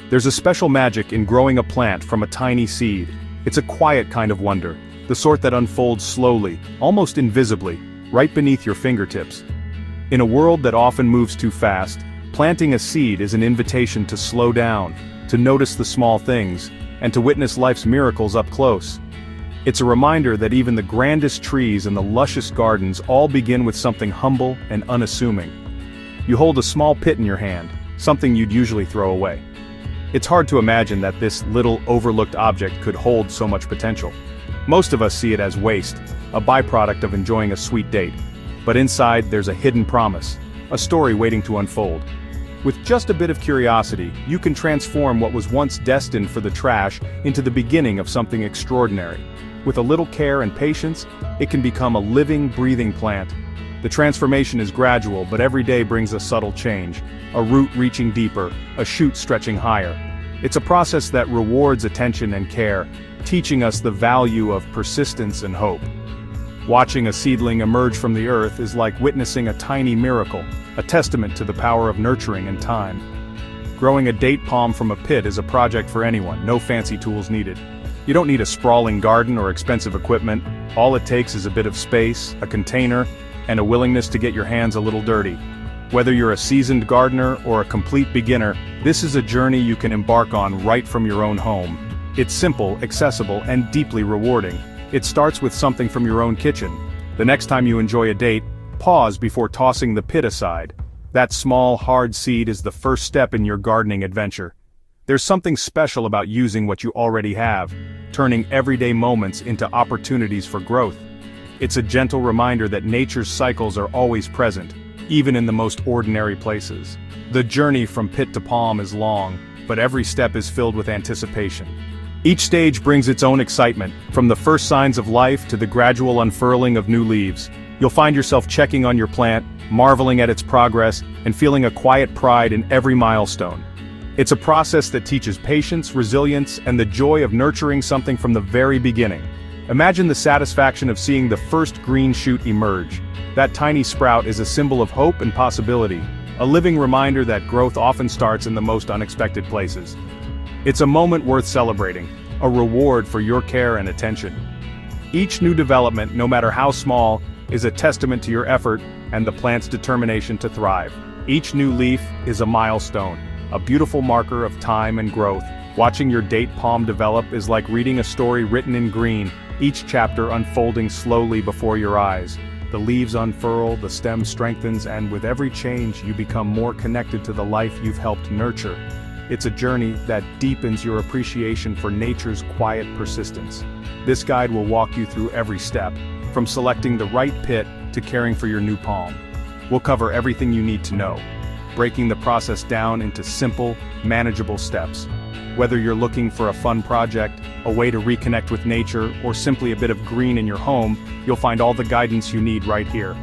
There's a special magic in growing a plant from a tiny seed. It's a quiet kind of wonder, the sort that unfolds slowly, almost invisibly, right beneath your fingertips. In a world that often moves too fast, planting a seed is an invitation to slow down, to notice the small things, and to witness life's miracles up close. It's a reminder that even the grandest trees and the lushest gardens all begin with something humble and unassuming. You hold a small pit in your hand, something you'd usually throw away. It's hard to imagine that this little overlooked object could hold so much potential. Most of us see it as waste, a byproduct of enjoying a sweet date. But inside there's a hidden promise, a story waiting to unfold. With just a bit of curiosity, you can transform what was once destined for the trash into the beginning of something extraordinary. With a little care and patience, it can become a living, breathing plant. The transformation is gradual, but every day brings a subtle change. A root reaching deeper, a shoot stretching higher. It's a process that rewards attention and care, teaching us the value of persistence and hope. Watching a seedling emerge from the earth is like witnessing a tiny miracle, a testament to the power of nurturing and time. Growing a date palm from a pit is a project for anyone, no fancy tools needed. You don't need a sprawling garden or expensive equipment. All it takes is a bit of space, a container, and a willingness to get your hands a little dirty. Whether you're a seasoned gardener or a complete beginner, this is a journey you can embark on right from your own home. It's simple, accessible, and deeply rewarding. It starts with something from your own kitchen. The next time you enjoy a date, pause before tossing the pit aside. That small, hard seed is the first step in your gardening adventure. There's something special about using what you already have, turning everyday moments into opportunities for growth. It's a gentle reminder that nature's cycles are always present, even in the most ordinary places. The journey from pit to palm is long, but every step is filled with anticipation. Each stage brings its own excitement, from the first signs of life to the gradual unfurling of new leaves. You'll find yourself checking on your plant, marveling at its progress, and feeling a quiet pride in every milestone. It's a process that teaches patience, resilience, and the joy of nurturing something from the very beginning. Imagine the satisfaction of seeing the first green shoot emerge. That tiny sprout is a symbol of hope and possibility, a living reminder that growth often starts in the most unexpected places. It's a moment worth celebrating, a reward for your care and attention. Each new development, no matter how small, is a testament to your effort and the plant's determination to thrive. Each new leaf is a milestone, a beautiful marker of time and growth. Watching your date palm develop is like reading a story written in green, each chapter unfolding slowly before your eyes. The leaves unfurl, the stem strengthens, and with every change you become more connected to the life you've helped nurture. It's a journey that deepens your appreciation for nature's quiet persistence. This guide will walk you through every step, from selecting the right pit to caring for your new palm. We'll cover everything you need to know, breaking the process down into simple, manageable steps. Whether you're looking for a fun project, a way to reconnect with nature, or simply a bit of green in your home, you'll find all the guidance you need right here.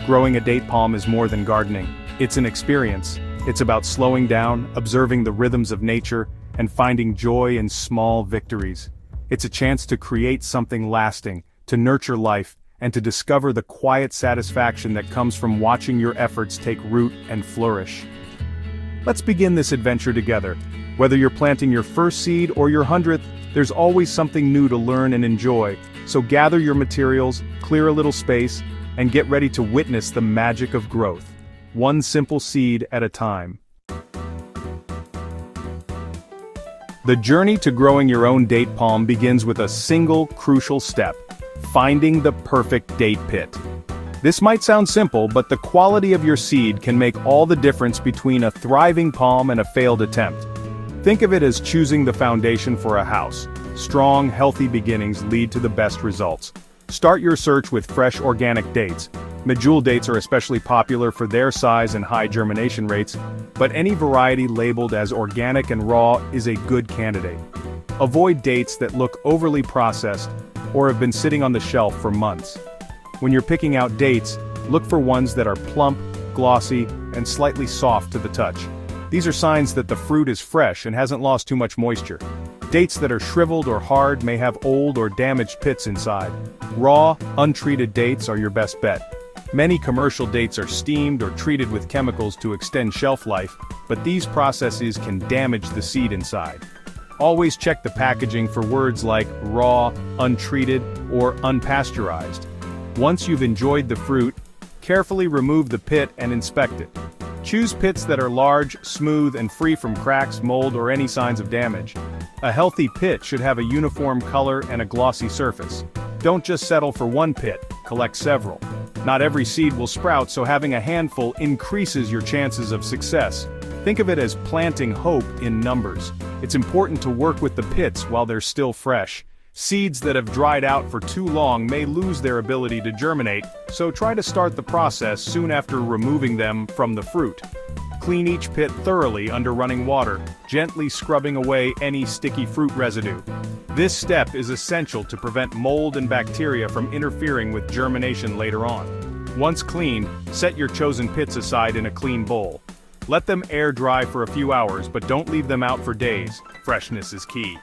Growing a date palm is more than gardening. It's an experience. It's about slowing down, observing the rhythms of nature, and finding joy in small victories. It's a chance to create something lasting, to nurture life, and to discover the quiet satisfaction that comes from watching your efforts take root and flourish. Let's begin this adventure together. Whether you're planting your first seed or your 100th, there's always something new to learn and enjoy. So gather your materials, clear a little space, and get ready to witness the magic of growth. One simple seed at a time. The journey to growing your own date palm begins with a single crucial step: finding the perfect date pit. This might sound simple, but the quality of your seed can make all the difference between a thriving palm and a failed attempt. Think of it as choosing the foundation for a house. Strong, healthy beginnings lead to the best results. Start your search with fresh organic dates. Medjool dates are especially popular for their size and high germination rates, but any variety labeled as organic and raw is a good candidate. Avoid dates that look overly processed or have been sitting on the shelf for months. When you're picking out dates, look for ones that are plump, glossy, and slightly soft to the touch. These are signs that the fruit is fresh and hasn't lost too much moisture. Dates that are shriveled or hard may have old or damaged pits inside. Raw, untreated dates are your best bet. Many commercial dates are steamed or treated with chemicals to extend shelf life, but these processes can damage the seed inside. Always check the packaging for words like raw, untreated, or unpasteurized. Once you've enjoyed the fruit, carefully remove the pit and inspect it. Choose pits that are large, smooth, and free from cracks, mold, or any signs of damage. A healthy pit should have a uniform color and a glossy surface. Don't just settle for one pit, collect several. Not every seed will sprout, so having a handful increases your chances of success. Think of it as planting hope in numbers. It's important to work with the pits while they're still fresh. Seeds that have dried out for too long may lose their ability to germinate, so try to start the process soon after removing them from the fruit. Clean each pit thoroughly under running water, gently scrubbing away any sticky fruit residue. This step is essential to prevent mold and bacteria from interfering with germination later on. Once cleaned, set your chosen pits aside in a clean bowl. Let them air dry for a few hours, but don't leave them out for days. Freshness is key.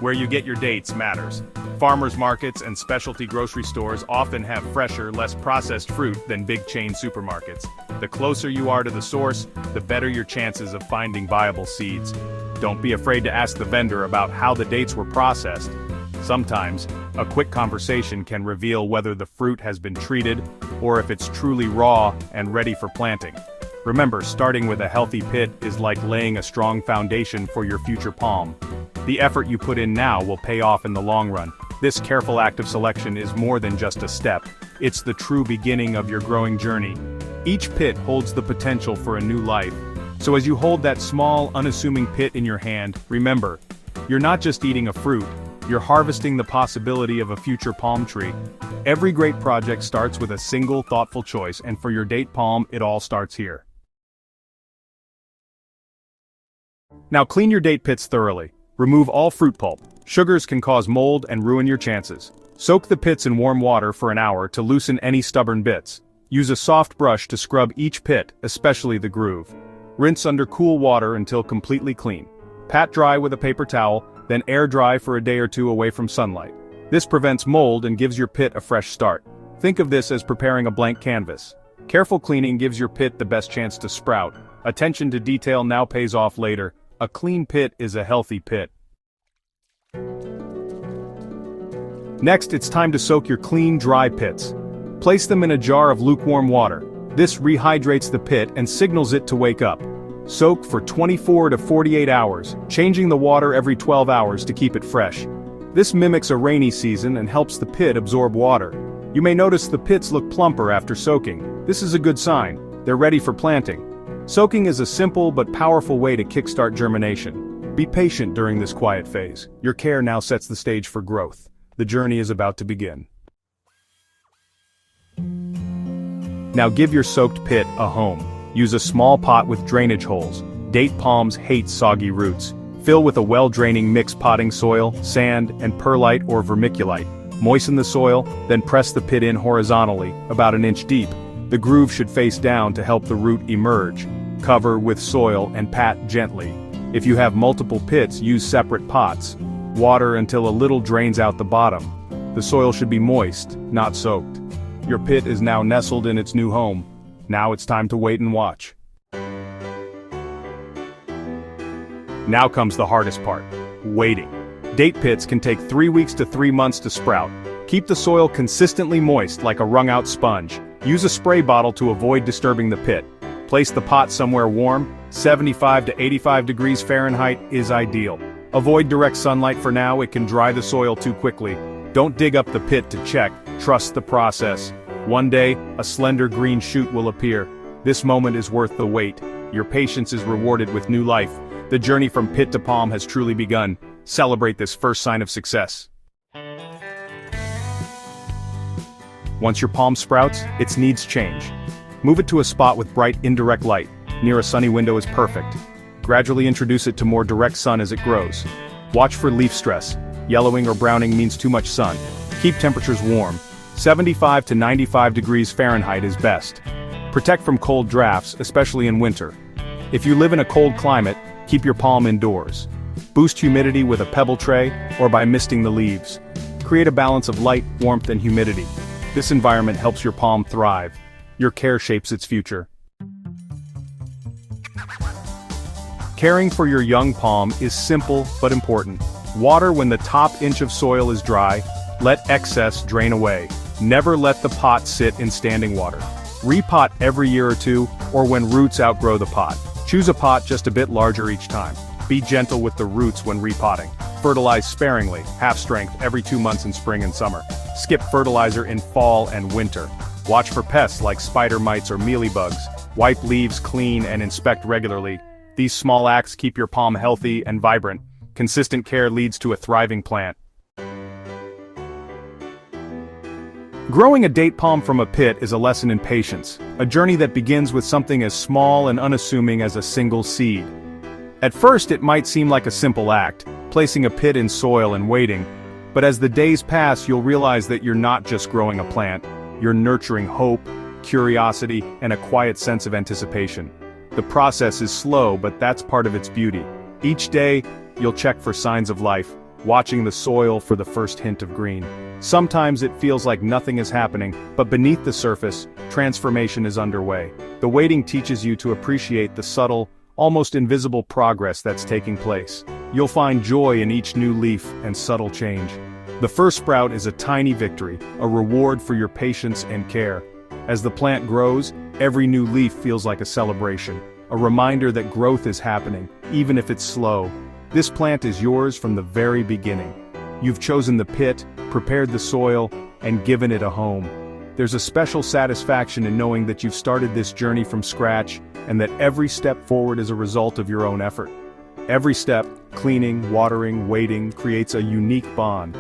Where you get your dates matters. Farmers markets and specialty grocery stores often have fresher, less processed fruit than big chain supermarkets. The closer you are to the source, the better your chances of finding viable seeds. Don't be afraid to ask the vendor about how the dates were processed. Sometimes, a quick conversation can reveal whether the fruit has been treated, or if it's truly raw and ready for planting. Remember, starting with a healthy pit is like laying a strong foundation for your future palm. The effort you put in now will pay off in the long run. This careful act of selection is more than just a step. It's the true beginning of your growing journey. Each pit holds the potential for a new life. So as you hold that small, unassuming pit in your hand, remember, you're not just eating a fruit, you're harvesting the possibility of a future palm tree. Every great project starts with a single, thoughtful choice, and for your date palm, it all starts here. Now clean your date pits thoroughly. Remove all fruit pulp. Sugars can cause mold and ruin your chances. Soak the pits in warm water for an hour to loosen any stubborn bits. Use a soft brush to scrub each pit, especially the groove. Rinse under cool water until completely clean. Pat dry with a paper towel, then air dry for a day or two away from sunlight. This prevents mold and gives your pit a fresh start. Think of this as preparing a blank canvas. Careful cleaning gives your pit the best chance to sprout. Attention to detail now pays off later. A clean pit is a healthy pit. Next, it's time to soak your clean, dry pits. Place them in a jar of lukewarm water. This rehydrates the pit and signals it to wake up. Soak for 24 to 48 hours, changing the water every 12 hours to keep it fresh. This mimics a rainy season and helps the pit absorb water. You may notice the pits look plumper after soaking. This is a good sign. They're ready for planting. Soaking is a simple but powerful way to kickstart germination. Be patient during this quiet phase. Your care now sets the stage for growth. The journey is about to begin. Now give your soaked pit a home. Use a small pot with drainage holes. Date palms hate soggy roots. Fill with a well-draining mixed potting soil, sand, and perlite or vermiculite. Moisten the soil, then press the pit in horizontally, about an inch deep. The groove should face down to help the root emerge. Cover with soil and pat gently. If you have multiple pits, use separate pots. Water until a little drains out the bottom. The soil should be moist, not soaked. Your pit is now nestled in its new home. Now it's time to wait and watch. Now comes the hardest part, waiting. Date pits can take 3 weeks to 3 months to sprout. Keep the soil consistently moist like a wrung-out sponge. Use a spray bottle to avoid disturbing the pit. Place the pot somewhere warm. 75 to 85 degrees Fahrenheit is ideal. Avoid direct sunlight for now, it can dry the soil too quickly. Don't dig up the pit to check, trust the process. One day, a slender green shoot will appear. This moment is worth the wait. Your patience is rewarded with new life. The journey from pit to palm has truly begun. Celebrate this first sign of success. Once your palm sprouts, its needs change. Move it to a spot with bright indirect light. Near a sunny window is perfect. Gradually introduce it to more direct sun as it grows. Watch for leaf stress. Yellowing or browning means too much sun. Keep temperatures warm. 75 to 95 degrees Fahrenheit is best. Protect from cold drafts, especially in winter. If you live in a cold climate, keep your palm indoors. Boost humidity with a pebble tray or by misting the leaves. Create a balance of light, warmth, and humidity. This environment helps your palm thrive. Your care shapes its future. Caring for your young palm is simple but important. Water when the top inch of soil is dry, let excess drain away. Never let the pot sit in standing water. Repot every year or two, or when roots outgrow the pot. Choose a pot just a bit larger each time. Be gentle with the roots when repotting. Fertilize sparingly, half strength every 2 months in spring and summer. Skip fertilizer in fall and winter. Watch for pests like spider mites or mealybugs. Wipe leaves clean and inspect regularly. These small acts keep your palm healthy and vibrant. Consistent care leads to a thriving plant. Growing a date palm from a pit is a lesson in patience, a journey that begins with something as small and unassuming as a single seed. At first it might seem like a simple act, placing a pit in soil and waiting, but as the days pass you'll realize that you're not just growing a plant, you're nurturing hope, curiosity, and a quiet sense of anticipation. The process is slow, but that's part of its beauty. Each day, you'll check for signs of life, watching the soil for the first hint of green. Sometimes it feels like nothing is happening, but beneath the surface, transformation is underway. The waiting teaches you to appreciate the subtle, almost invisible progress that's taking place. You'll find joy in each new leaf and subtle change. The first sprout is a tiny victory, a reward for your patience and care. As the plant grows, every new leaf feels like a celebration, a reminder that growth is happening, even if it's slow. This plant is yours from the very beginning. You've chosen the pit, prepared the soil, and given it a home. There's a special satisfaction in knowing that you've started this journey from scratch, and that every step forward is a result of your own effort. Every step, cleaning, watering, waiting, creates a unique bond.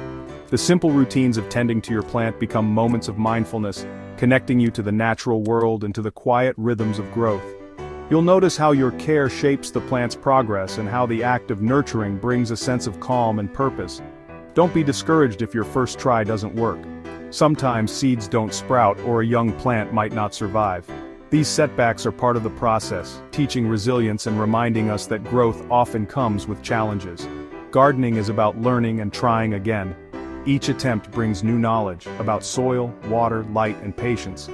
The simple routines of tending to your plant become moments of mindfulness, connecting you to the natural world and to the quiet rhythms of growth. You'll notice how your care shapes the plant's progress and how the act of nurturing brings a sense of calm and purpose. Don't be discouraged if your first try doesn't work. Sometimes seeds don't sprout or a young plant might not survive. These setbacks are part of the process, teaching resilience and reminding us that growth often comes with challenges. Gardening is about learning and trying again. Each attempt brings new knowledge about soil, water, light, and patience.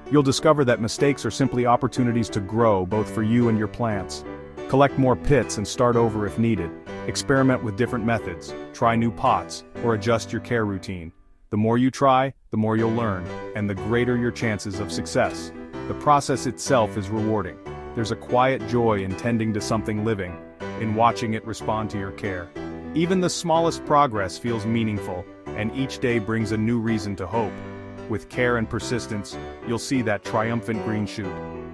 You'll discover that mistakes are simply opportunities to grow both for you and your plants. Collect more pits and start over if needed. Experiment with different methods, try new pots, or adjust your care routine. The more you try, the more you'll learn, and the greater your chances of success. The process itself is rewarding. There's a quiet joy in tending to something living, in watching it respond to your care. Even the smallest progress feels meaningful, and each day brings a new reason to hope. With care and persistence, you'll see that triumphant green shoot.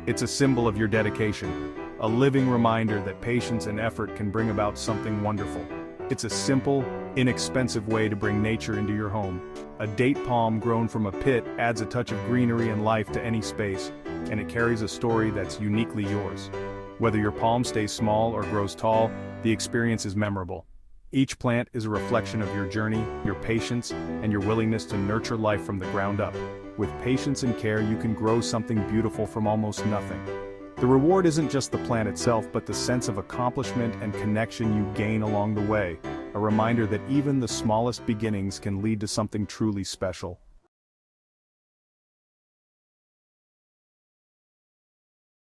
It's a symbol of your dedication, a living reminder that patience and effort can bring about something wonderful. It's a simple, inexpensive way to bring nature into your home. A date palm grown from a pit adds a touch of greenery and life to any space, and it carries a story that's uniquely yours. Whether your palm stays small or grows tall, the experience is memorable. Each plant is a reflection of your journey, your patience, and your willingness to nurture life from the ground up. With patience and care, you can grow something beautiful from almost nothing. The reward isn't just the plant itself, but the sense of accomplishment and connection you gain along the way, a reminder that even the smallest beginnings can lead to something truly special.